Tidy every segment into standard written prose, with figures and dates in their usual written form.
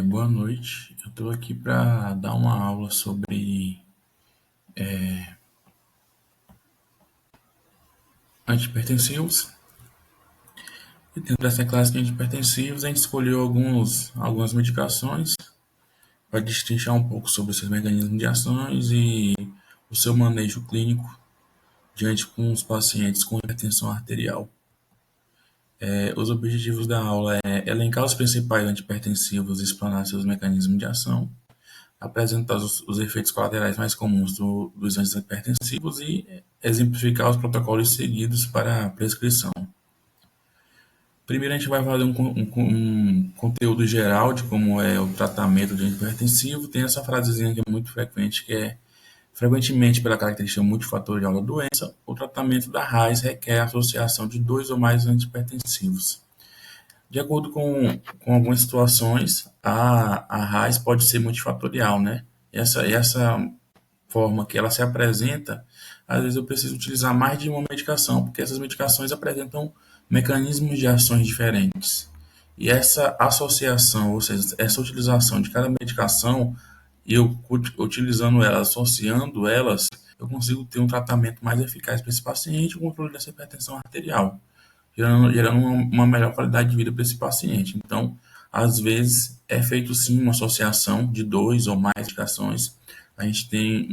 Boa noite. Eu estou aqui para dar uma aula sobre antihipertensivos. E dentro dessa classe de antihipertensivos, a gente escolheu algumas medicações para destrinchar um pouco sobre os seus mecanismos de ações e o seu manejo clínico diante com os pacientes com hipertensão arterial. Os objetivos da aula é elencar os principais antihipertensivos e explanar seus mecanismos de ação, apresentar os efeitos colaterais mais comuns dos antihipertensivos e exemplificar os protocolos seguidos para a prescrição. Primeiro, a gente vai fazer um conteúdo geral de como é o tratamento de antihipertensivo. Tem essa frasezinha que é muito frequente, que é: frequentemente, pela característica multifatorial da doença, o tratamento da raiz requer a associação de dois ou mais antihipertensivos. De acordo com algumas situações, a raiz pode ser multifatorial, né? Essa forma que ela se apresenta, às vezes eu preciso utilizar mais de uma medicação, porque essas medicações apresentam mecanismos de ações diferentes. E essa associação, ou seja, essa utilização de cada medicação, eu utilizando elas, associando elas, eu consigo ter um tratamento mais eficaz para esse paciente, o controle dessa hipertensão arterial, gerando uma melhor qualidade de vida para esse paciente. Então, às vezes, é feito sim uma associação de dois ou mais medicações. A gente tem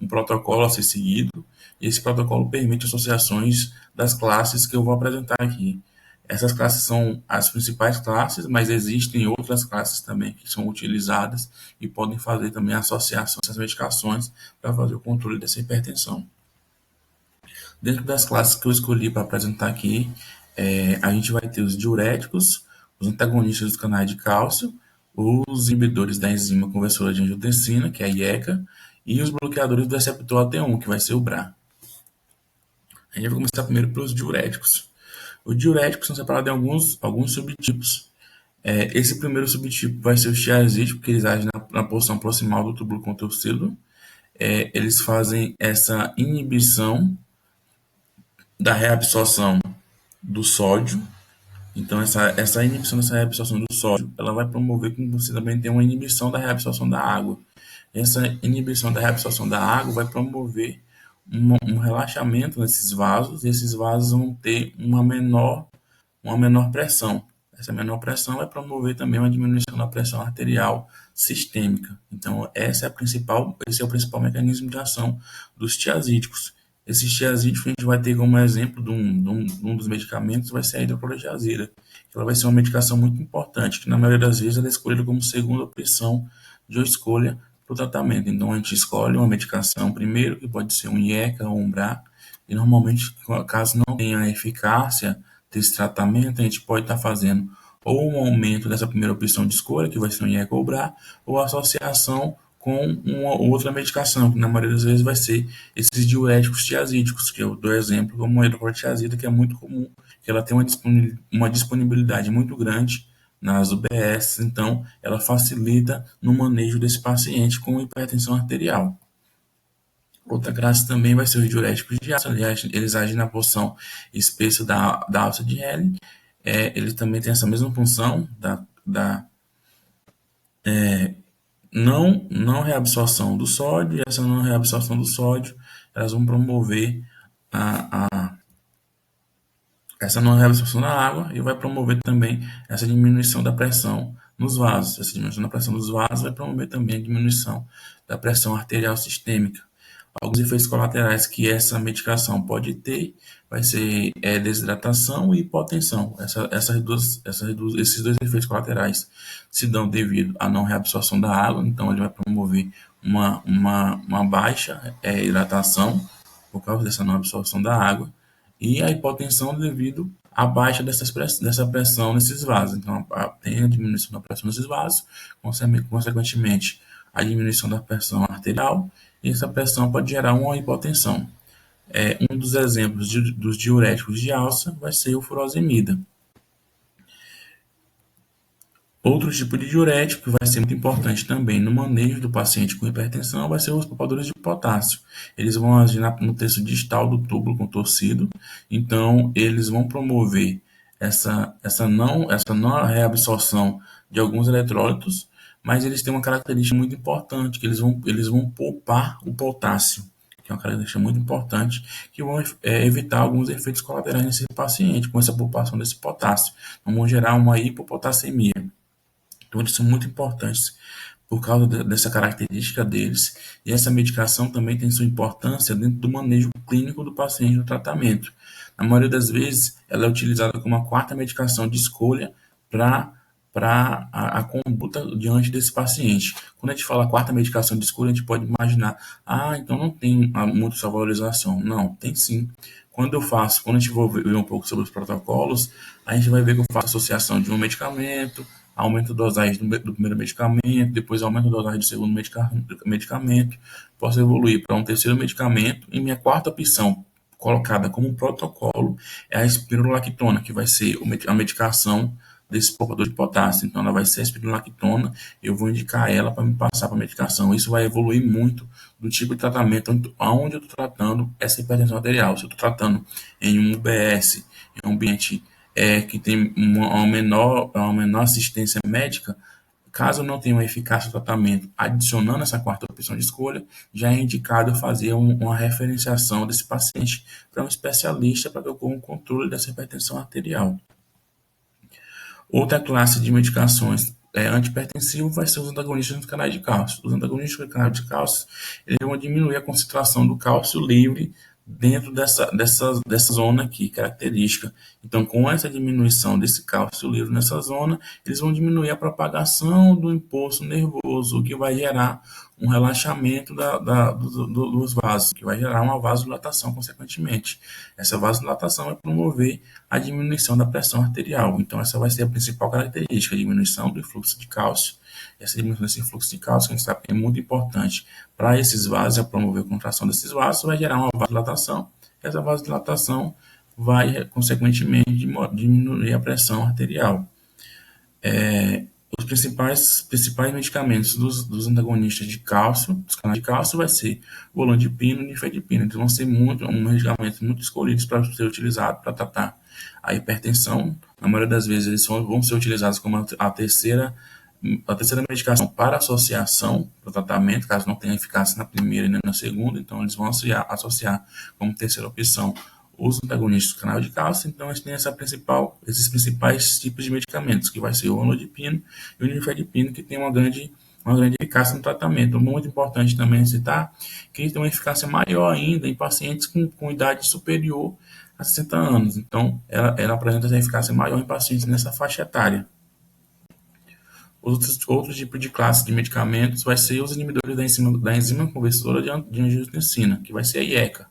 um protocolo a ser seguido, e esse protocolo permite associações das classes que eu vou apresentar aqui. Essas classes são as principais classes, mas existem outras classes também que são utilizadas e podem fazer também associação dessas medicações para fazer o controle dessa hipertensão. Dentro das classes que eu escolhi para apresentar aqui, a gente vai ter os diuréticos, os antagonistas dos canais de cálcio, os inibidores da enzima conversora de angiotensina, que é a IECA, e os bloqueadores do receptor AT1, que vai ser o BRA. A gente vai começar primeiro pelos diuréticos. Os diuréticos são separados em alguns subtipos. Esse primeiro subtipo vai ser o tiazídico, que eles agem na porção proximal do túbulo contorcido. Eles fazem essa inibição da reabsorção do sódio. Então, essa inibição dessa reabsorção do sódio, ela vai promover que você também tenha uma inibição da reabsorção da água. Essa inibição da reabsorção da água vai promover um relaxamento nesses vasos, e esses vasos vão ter uma menor pressão. Essa menor pressão vai promover também uma diminuição da pressão arterial sistêmica. Então, esse é o principal mecanismo de ação dos tiazídicos. Esses tiazídicos a gente vai ter como exemplo de um dos medicamentos, vai ser a hidroclorotiazida. Ela vai ser uma medicação muito importante, que na maioria das vezes ela é escolhida como segunda opção de escolha para o tratamento. Então, a gente escolhe uma medicação primeiro, que pode ser um IECA ou um BRA, e normalmente, caso não tenha eficácia desse tratamento, a gente pode estar fazendo ou um aumento dessa primeira opção de escolha, que vai ser um IECA ou BRA, ou associação com uma outra medicação, que na maioria das vezes vai ser esses diuréticos tiazídicos, que eu dou exemplo como a hidroclorotiazida, que é muito comum, que ela tem uma disponibilidade muito grande nas UBS, então ela facilita no manejo desse paciente com hipertensão arterial. Outra classe também vai ser os diuréticos de ácido, eles agem na porção espessa da alça de Helen. Eles também têm essa mesma função da não reabsorção do sódio, e essa não reabsorção do sódio, elas vão promover essa não reabsorção da água e vai promover também essa diminuição da pressão nos vasos. Essa diminuição da pressão dos vasos vai promover também a diminuição da pressão arterial sistêmica. Alguns efeitos colaterais que essa medicação pode ter vai ser desidratação e hipotensão. Esses dois efeitos colaterais se dão devido à não reabsorção da água, então ele vai promover uma baixa hidratação por causa dessa não absorção da água, e a hipotensão devido à baixa dessa pressão nesses vasos. Então, tem a diminuição da pressão nesses vasos, consequentemente, a diminuição da pressão arterial, e essa pressão pode gerar uma hipotensão. Um dos exemplos dos diuréticos de alça vai ser o furosemida. Outro tipo de diurético que vai ser muito importante também no manejo do paciente com hipertensão vai ser os poupadores de potássio. Eles vão agir no terço distal do túbulo contorcido, então eles vão promover essa não reabsorção de alguns eletrólitos, mas eles têm uma característica muito importante, que eles vão poupar o potássio, que é uma característica muito importante, que vão evitar alguns efeitos colaterais nesse paciente, com essa poupação desse potássio. Então, vão gerar uma hipopotassemia. Então, eles são muito importantes por causa dessa característica deles, e essa medicação também tem sua importância dentro do manejo clínico do paciente no tratamento. Na maioria das vezes, ela é utilizada como uma quarta medicação de escolha para a conduta diante desse paciente. Quando a gente fala quarta medicação de escolha, a gente pode imaginar, então não tem muito essa valorização. Não, tem sim. Quando a gente for ver um pouco sobre os protocolos, a gente vai ver que eu faço associação de um medicamento, aumento a dosagem do primeiro medicamento, depois aumento a dosagem do segundo medicamento, posso evoluir para um terceiro medicamento, e minha quarta opção, colocada como protocolo, é a espirulactona, que vai ser a medicação desse poupador de potássio. Então, ela vai ser a espirulactona, eu vou indicar ela para me passar para a medicação. Isso vai evoluir muito do tipo de tratamento onde eu estou tratando essa hipertensão arterial. Se eu estou tratando em um UBS, em um ambiente que tem uma menor assistência médica, caso não tenha uma eficácia do tratamento, adicionando essa quarta opção de escolha, já é indicado fazer uma referenciação desse paciente para um especialista para que ocorra um controle dessa hipertensão arterial. Outra classe de medicações antihipertensivos vai ser os antagonistas dos canais de cálcio. Os antagonistas dos canais de cálcio, eles vão diminuir a concentração do cálcio livre dentro dessa zona aqui, característica. Então, com essa diminuição desse cálcio livre nessa zona, eles vão diminuir a propagação do impulso nervoso, o que vai gerar um relaxamento dos vasos, que vai gerar uma vasodilatação, consequentemente. Essa vasodilatação vai promover a diminuição da pressão arterial. Então, essa vai ser a principal característica, a diminuição do fluxo de cálcio. Essa diminuição desse fluxo de cálcio, que a gente sabe que é muito importante para esses vasos, a promover a contração desses vasos, vai gerar uma vasodilatação. Essa vasodilatação vai, consequentemente, diminuir a pressão arterial. Os principais medicamentos dos antagonistas de cálcio, dos canais de cálcio, vai ser o olanzapina e o nifedipina. Então, vão ser medicamentos muito escolhidos para ser utilizados para tratar a hipertensão. Na maioria das vezes, eles vão ser utilizados como a terceira medicação para associação do tratamento, caso não tenha eficácia na primeira e nem na segunda. Então, eles vão associar como terceira opção os antagonistas do canal de cálcio. Então, eles têm esses principais tipos de medicamentos, que vai ser o olanzapina e o nifedipina, que tem uma grande eficácia no tratamento. Muito importante também citar que eles têm uma eficácia maior ainda em pacientes com idade superior a 60 anos. Então, ela apresenta essa eficácia maior em pacientes nessa faixa etária. Outro tipo de classe de medicamentos vai ser os inibidores da enzima conversora de angiotensina, que vai ser a IECA.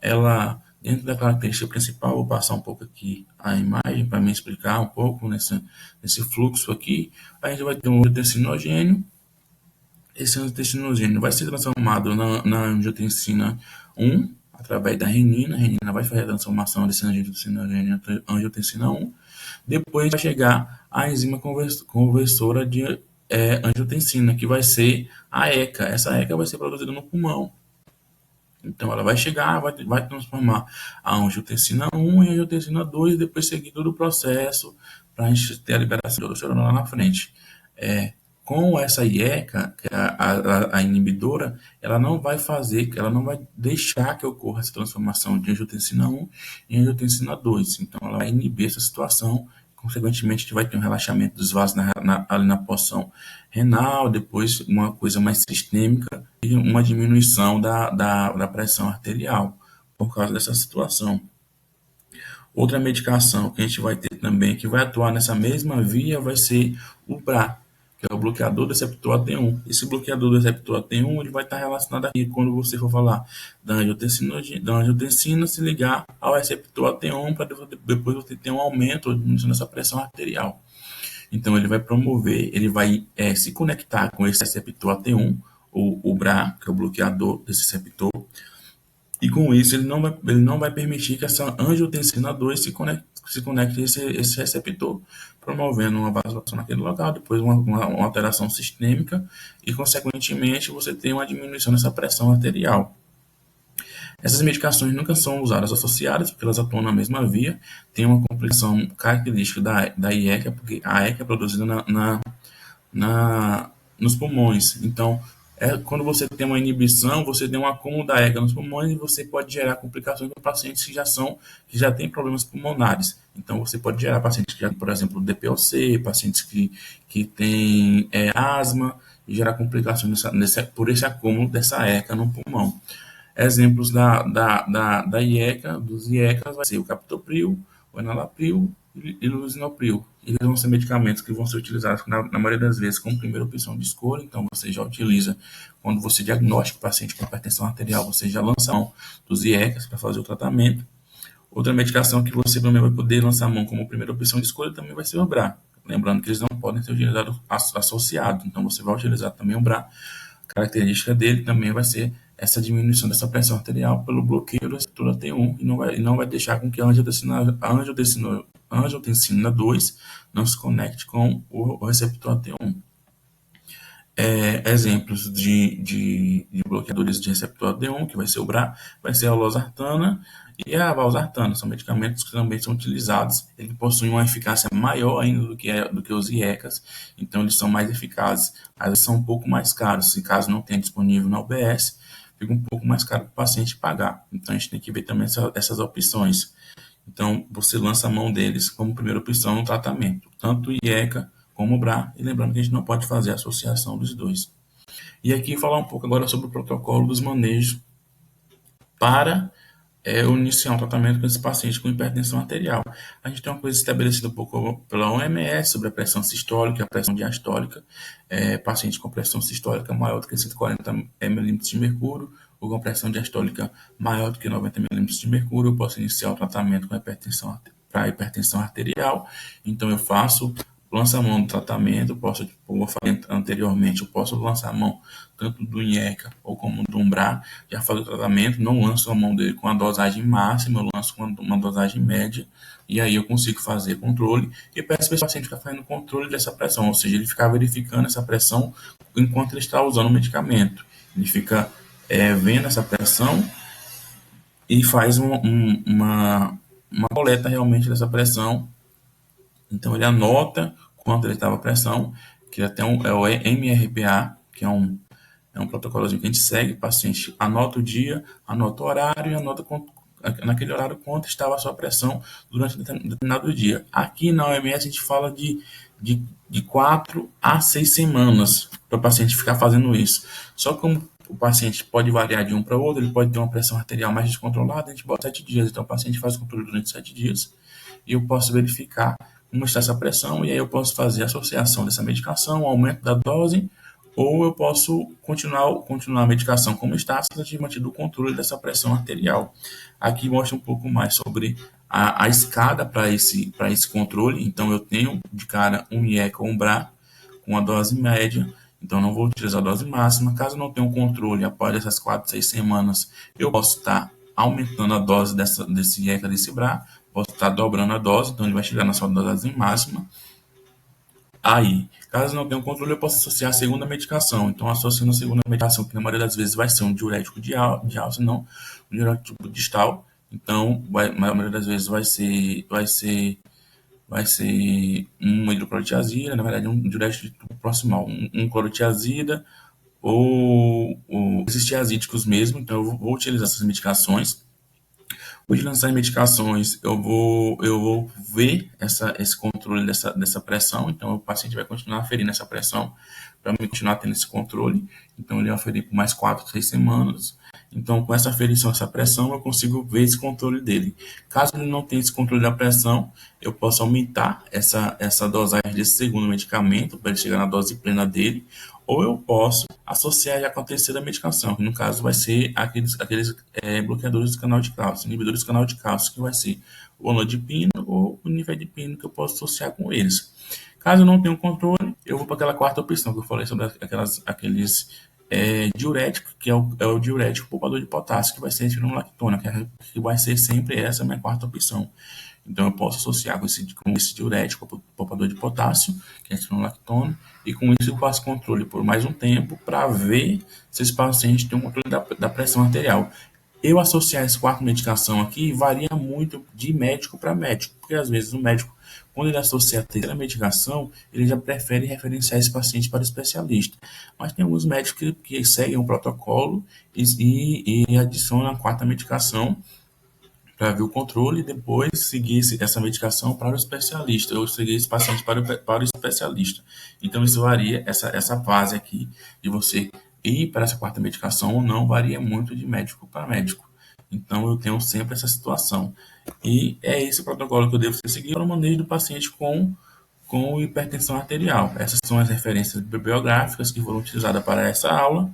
Ela, dentro da característica principal, vou passar um pouco aqui a imagem para me explicar um pouco nesse fluxo aqui. A gente vai ter um angiotensinogênio. Esse angiotensinogênio vai ser transformado na angiotensina 1, através da renina. A renina vai fazer a transformação desse angiotensinogênio em angiotensina 1. Depois vai chegar a enzima conversora de angiotensina, que vai ser a ECA. Essa ECA vai ser produzida no pulmão. Então, ela vai chegar, vai transformar a angiotensina 1 em angiotensina 2, e depois seguir todo o processo para a gente ter a liberação de aldosterona lá na frente. Com essa IECA, que é a inibidora, ela não vai deixar que ocorra essa transformação de angiotensina 1 em angiotensina 2. Então, ela vai inibir essa situação. Consequentemente, a gente vai ter um relaxamento dos vasos ali na porção renal, depois uma coisa mais sistêmica e uma diminuição da pressão arterial por causa dessa situação. Outra medicação que a gente vai ter também, que vai atuar nessa mesma via, vai ser o BRA, que é o bloqueador do receptor AT1. Esse bloqueador do receptor AT1 ele vai estar relacionado aqui quando você for falar da angiotensina, se ligar ao receptor AT1 para depois você ter um aumento ou diminuição dessa pressão arterial. Então, ele vai promover, ele vai se conectar com esse receptor AT1, o BRA, que é o bloqueador desse receptor, e com isso ele não vai permitir que essa angiotensina 2 se conecte a esse receptor, promovendo uma vasodilatação naquele local, depois uma alteração sistêmica e, consequentemente, você tem uma diminuição dessa pressão arterial. Essas medicações nunca são usadas associadas, porque elas atuam na mesma via, tem uma complicação característica da IECA, porque a ECA é produzida nos pulmões. Então, quando você tem uma inibição, você tem um acúmulo da ECA nos pulmões e você pode gerar complicações para pacientes que já têm problemas pulmonares. Então, você pode gerar pacientes que já têm, por exemplo, DPOC, pacientes que têm asma, e gerar complicações por esse acúmulo dessa ECA no pulmão. Exemplos da IECA, dos IECAs, vai ser o captopril, o enalapril e o lisinopril. Eles vão ser medicamentos que vão ser utilizados, na maioria das vezes, como primeira opção de escolha. Então, você já utiliza, quando você diagnostica o paciente com hipertensão arterial, você já lança a mão dos IECAs para fazer o tratamento. Outra medicação que você também vai poder lançar a mão como primeira opção de escolha também vai ser o BRA. Lembrando que eles não podem ser utilizados associados. Então, você vai utilizar também o BRA. A característica dele também vai ser essa diminuição dessa pressão arterial pelo bloqueio da receptora T1 e não vai deixar com que a angiotensina 2 não se conecte com o receptor T1. Exemplos de bloqueadores de receptor T1, que vai ser o BRA, vai ser a losartana e a valsartana. São medicamentos que também são utilizados. Eles possuem uma eficácia maior ainda do que os IECAs, então eles são mais eficazes. Às vezes são um pouco mais caros, se caso não tenha disponível na UBS, fica um pouco mais caro para o paciente pagar. Então a gente tem que ver também essas opções. Então você lança a mão deles como primeira opção no tratamento, tanto o IECA como o BRA, e lembrando que a gente não pode fazer a associação dos dois. E aqui falar um pouco agora sobre o protocolo dos manejos para iniciar um tratamento com esse paciente com hipertensão arterial. A gente tem uma coisa estabelecida um pouco pela OMS sobre a pressão sistólica e a pressão diastólica. Paciente com pressão sistólica maior do que 140 milímetros de mercúrio ou com pressão diastólica maior do que 90 milímetros de mercúrio, eu posso iniciar o tratamento com para hipertensão arterial. Então eu lanço a mão do tratamento, como eu falei anteriormente, eu posso lançar a mão tanto do IECA ou como do BRA, já faço o tratamento, não lanço a mão dele com a dosagem máxima, eu lanço com uma dosagem média, e aí eu consigo fazer controle, e peço para o paciente ficar fazendo controle dessa pressão, ou seja, ele ficar verificando essa pressão enquanto ele está usando o medicamento. Ele fica vendo essa pressão e faz uma coleta realmente dessa pressão. Então ele anota quanto ele estava a pressão, que até é o MRPA, que é um protocolozinho que a gente segue, o paciente anota o dia, anota o horário e anota naquele horário quanto estava a sua pressão durante determinado dia. Aqui na OMS a gente fala de 4 a 6 semanas para o paciente ficar fazendo isso. Só que como o paciente pode variar de um para o outro, ele pode ter uma pressão arterial mais descontrolada, a gente bota 7 dias. Então o paciente faz o controle durante 7 dias e eu posso verificar como está essa pressão, e aí eu posso fazer a associação dessa medicação, o aumento da dose, ou eu posso continuar a medicação como está, se eu tiver mantido o controle dessa pressão arterial. Aqui mostra um pouco mais sobre a escada para esse controle. Então eu tenho de cara um IECA ou um BRA com a dose média, então não vou utilizar a dose máxima. Caso não tenha um controle após essas 4, 6 semanas, eu posso estar aumentando a dose desse IECA, desse BRA, posso estar dobrando a dose, então ele vai chegar na sua dose máxima. Aí, caso não tenha um controle, eu posso associar a segunda medicação. Então, associando a segunda medicação, que na maioria das vezes vai ser um diurético de alça, não um diurético distal. Então, na maioria das vezes vai ser uma hidroclorotiazida, na verdade, um diurético de tipo proximal, um clorotiazida ou esses tiazídicos mesmo. Então, eu vou utilizar essas medicações. Utilizando essas medicações, eu vou ver esse controle dessa pressão. Então, o paciente vai continuar aferindo essa pressão para mim continuar tendo esse controle. Então, ele vai aferir por mais 4, 6 semanas. Então, com essa aferição, essa pressão, eu consigo ver esse controle dele. Caso ele não tenha esse controle da pressão, eu posso aumentar essa dosagem desse segundo medicamento para ele chegar na dose plena dele, ou eu posso associar já com a terceira medicação, que no caso vai ser aqueles bloqueadores do canal de cálcio, inibidores do canal de cálcio, que vai ser o anodipino ou o nifedipino, que eu posso associar com eles. Caso eu não tenha um controle, eu vou para aquela quarta opção que eu falei sobre aqueles diuréticos, que é o diurético poupador de potássio, que vai ser a espironolactona, que vai ser sempre essa minha quarta opção. Então, eu posso associar com esse diurético poupador de potássio, que é a espironolactona, e com isso eu faço controle por mais um tempo para ver se esse paciente tem um controle da pressão arterial. Eu associar essa quarta medicação aqui varia muito de médico para médico, porque às vezes o médico, quando ele associa a terceira medicação, ele já prefere referenciar esse paciente para o especialista. Mas tem alguns médicos que seguem o protocolo e adicionam a quarta medicação para ver o controle e depois seguir essa medicação para o especialista, ou seguir esse paciente para o especialista. Então, isso varia, essa fase aqui de você ir para essa quarta medicação ou não, varia muito de médico para médico. Então, eu tenho sempre essa situação. E é esse o protocolo que eu devo seguir para o manejo do paciente com hipertensão arterial. Essas são as referências bibliográficas que foram utilizadas para essa aula.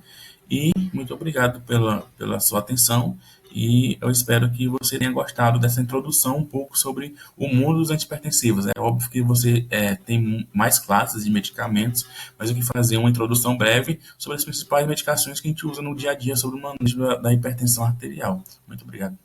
E muito obrigado pela sua atenção. E eu espero que você tenha gostado dessa introdução um pouco sobre o mundo dos antihipertensivos. É óbvio que você tem mais classes de medicamentos, mas eu quis fazer uma introdução breve sobre as principais medicações que a gente usa no dia a dia sobre o manejo da hipertensão arterial. Muito obrigado.